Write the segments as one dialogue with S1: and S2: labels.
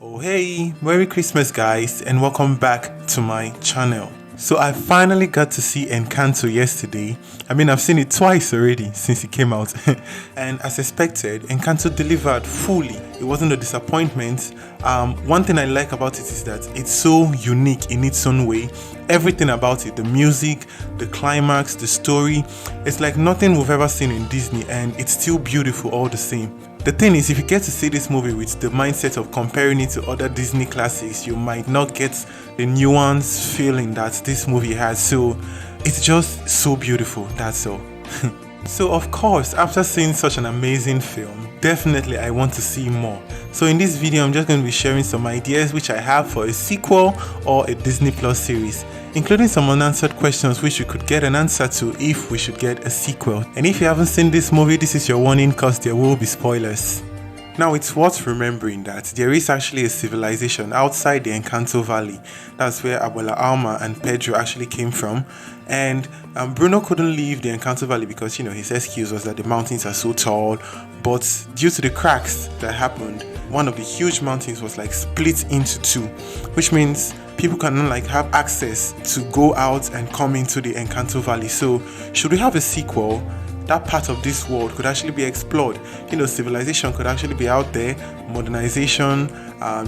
S1: Oh hey, Merry Christmas guys and welcome back to my channel. So I finally got to see Encanto yesterday. I've seen it twice already since it came out. And as expected, Encanto delivered fully. It wasn't a disappointment. One thing I like about it is that it's so unique in its own way. Everything about it, the music, the climax, the story, it's like nothing we've ever seen in Disney, and it's still beautiful all the same. The thing is, if you get to see this movie with the mindset of comparing it to other Disney classics, you might not get the nuanced feeling that this movie has. So it's just so beautiful, that's all. So of course, after seeing such an amazing film, definitely I want to see more. So in this video, I'm just going to be sharing some ideas which I have for a sequel or a Disney Plus series, including some unanswered questions which you could get an answer to if we should get a sequel. And if you haven't seen this movie, this is your warning because there will be spoilers. Now, it's worth remembering that there is actually a civilization outside the Encanto Valley. That's where Abuela Alma and Pedro actually came from. And Bruno couldn't leave the Encanto Valley because, his excuse was that the mountains are so tall. But due to the cracks that happened, one of the huge mountains was split into two, which means people cannot have access to go out and come into the Encanto Valley. So should we have a sequel, that part of this world could actually be explored. Civilization could actually be out there, modernization,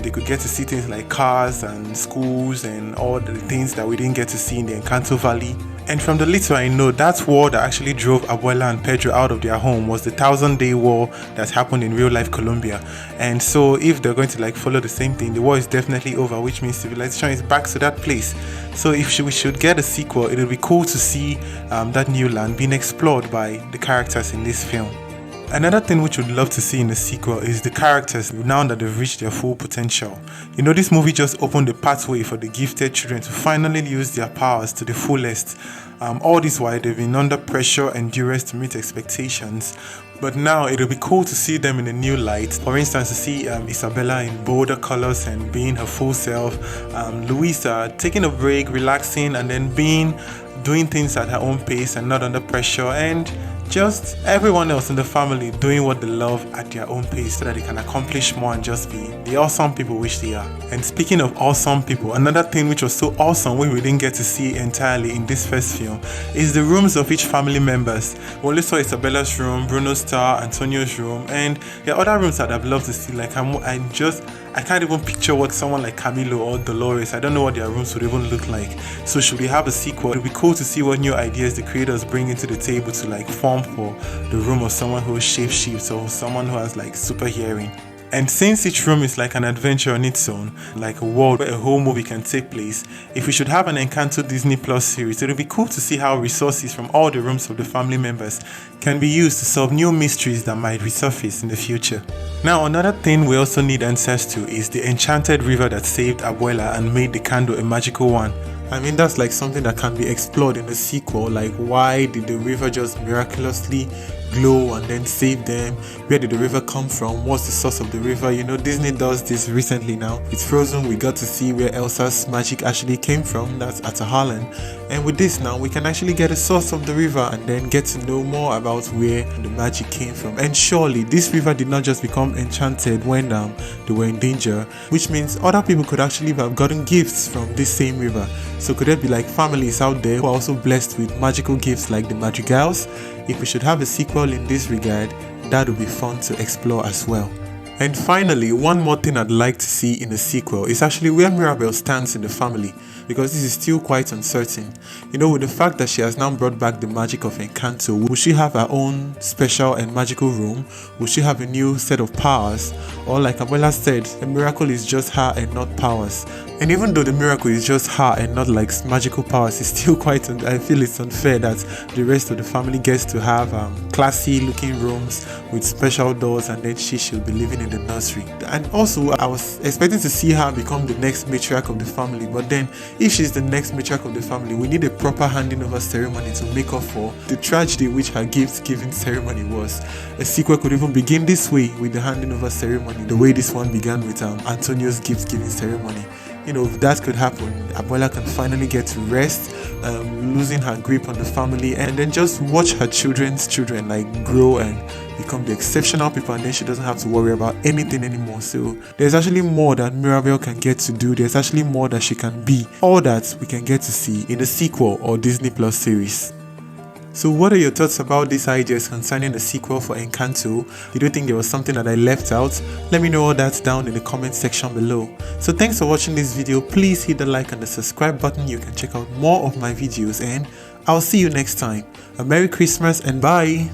S1: they could get to see things like cars and schools and all the things that we didn't get to see in the Encanto Valley. And from the little I know, that war that actually drove Abuela and Pedro out of their home was the 1,000-day war that happened in real life Colombia. And so if they're going to follow the same thing, the war is definitely over, which means civilization is back to that place. So if we should get a sequel, it would be cool to see that new land being explored by the characters in this film. Another thing which we'd love to see in the sequel is the characters now that they've reached their full potential. This movie just opened the pathway for the gifted children to finally use their powers to the fullest. All this while they've been under pressure and duress to meet expectations. But now it'll be cool to see them in a new light. For instance, to see Isabella in bolder colors and being her full self. Luisa taking a break, relaxing, and then doing things at her own pace and not under pressure, and just everyone else in the family doing what they love at their own pace so that they can accomplish more and just be the awesome people which they are. And speaking of awesome people, another thing which was so awesome we didn't get to see entirely in this first film is the rooms of each family members. We only saw Isabella's room, Bruno's star, Antonio's room, and there are other rooms that I'd love to see. I can't even picture what someone like Camilo or Dolores, I don't know what their rooms would even look like. So should we have a sequel, it would be cool to see what new ideas the creators bring into the table to form for the room of someone who shape-shifts or someone who has super hearing. And since each room is an adventure on its own, like a world where a whole movie can take place, if we should have an Encanto Disney Plus series, it would be cool to see how resources from all the rooms of the family members can be used to solve new mysteries that might resurface in the future. Now, another thing we also need answers to is the enchanted river that saved Abuela and made the candle a magical one. That's something that can be explored in the sequel. Why did the river just miraculously glow and then save them? Where did the river come from? What's the source of the river? Disney does this recently now. With Frozen, we got to see where Elsa's magic actually came from. That's at Harlan. And with this now, we can actually get a source of the river and then get to know more about where the magic came from. And surely, this river did not just become enchanted when they were in danger, which means other people could actually have gotten gifts from this same river. So could there be families out there who are also blessed with magical gifts like the Madrigals? If we should have a sequel in this regard, that would be fun to explore as well. And finally, one more thing I'd like to see in the sequel is actually where Mirabel stands in the family, because this is still quite uncertain. With the fact that she has now brought back the magic of Encanto, will she have her own special and magical room? Will she have a new set of powers? Or like Abuela said, a miracle is just her and not powers. And even though the miracle is just her and not magical powers, it's still I feel it's unfair that the rest of the family gets to have classy looking rooms with special doors, and then she should be living in the nursery. And also, I was expecting to see her become the next matriarch of the family, but then if she's the next matriarch of the family, we need a proper handing over ceremony to make up for the tragedy which her gift giving ceremony was. A sequel could even begin this way with the handing over ceremony, the way this one began with Antonio's gift giving ceremony. If that could happen, Abuela can finally get to rest, losing her grip on the family, and then just watch her children's children grow and be become the exceptional people, and then she doesn't have to worry about anything anymore. So there's actually more that Mirabel can get to do. There's actually more that she can be. All that we can get to see in the sequel or Disney Plus series. So what are your thoughts about these ideas concerning the sequel for Encanto? Did you think there was something that I left out? Let me know all that down in the comment section below. So thanks for watching this video. Please hit the like and the subscribe button. You can check out more of my videos, and I'll see you next time. A Merry Christmas and bye!